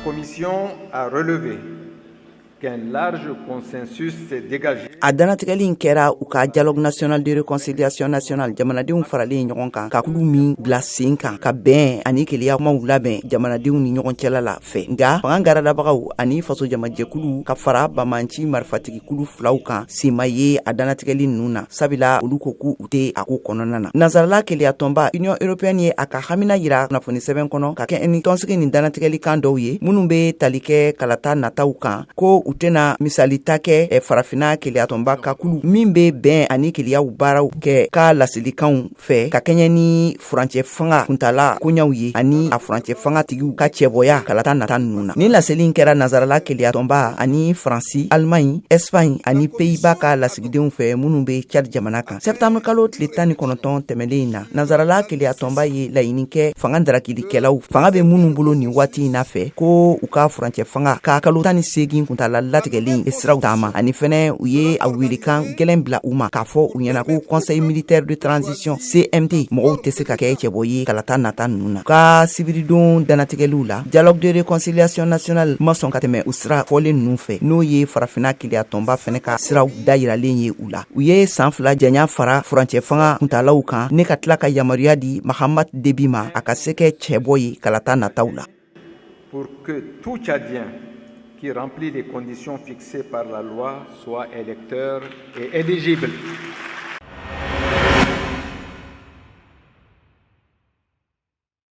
Commission a relevé qu'un large consensus s'est dégagé. A danatigɛli in kɛra u ka dialogue national de réconciliation nationale jamanadenw faralen ɲɔgɔn kan ka kulu min bila sen kan ka bɛn ani keleya kumaw labɛn jamanadenw ni ɲɔgɔn cɛla la fɛ nga fanga garadabagaw ani faso jamajɛkulu ka fara bamanci marifatigikulu filaw kan sema ye a danatigɛli nunu na sabila olu ko ku u tɛ a ko kɔnɔna na nazarala keleya tɔnba union européenne ye a ka hamina yira kunnafoni sɛbɛn kɔnɔ ka kɛ ni tɔnsigi ni danatigɛli kan dɔw ye minnu be tali kɛ kalata nataw kan ko u tɛna misali ta kɛ farafina keleya tɔnba ka kulu min be bɛn ani keleyaw baaraw kɛ ka lasilikanw fɛ ka kɛɲɛ ni furancɛ fanga kuntala koɲaw ye ani a furancɛ fanga tigiw ka cɛbɔya kalata nata nunu na ni laseli kɛra nazarala keleya tɔnba ani Faransi, Allemagne, Espagne ani Pays-Bas ka lasigidenw fɛ minnu be Tchad jamana kan septembre kalo tile 19 tɛmɛlen na nazarala keleya tɔnba ye laɲini kɛ fanga darakilikɛlaw fanga be minnu bolo ni waati na fɛ ko u ka furancɛ fanga ka kalo 18 kuntala latigɛlen siraw taama ani fɛnɛ u ye a wilikan gɛlɛn bila u ma k'a fɔ u ɲɛna ko conseil militaire de transition CMT mɔgɔw tɛ se ka kɛ cɛbɔ ye kalata nata nunu na ka sibiridon danatigɛliw la dialogue de réconciliation nationale ma sɔn ka tɛmɛ u sira fɔlen nunu fɛ n'o ye farafina keleya tɔnba fɛnɛ ka siraw dayiralen ye u la u ye san 2 janya fara furancɛ fanga kuntalaw kan ne ka tila ka yamaruya di Mahamat Déby ma a ka se kɛ cɛbɔ ye kalata nataw la pour que tout Tchadien qui remplit les conditions fixées par la loi soit électeur et éligible.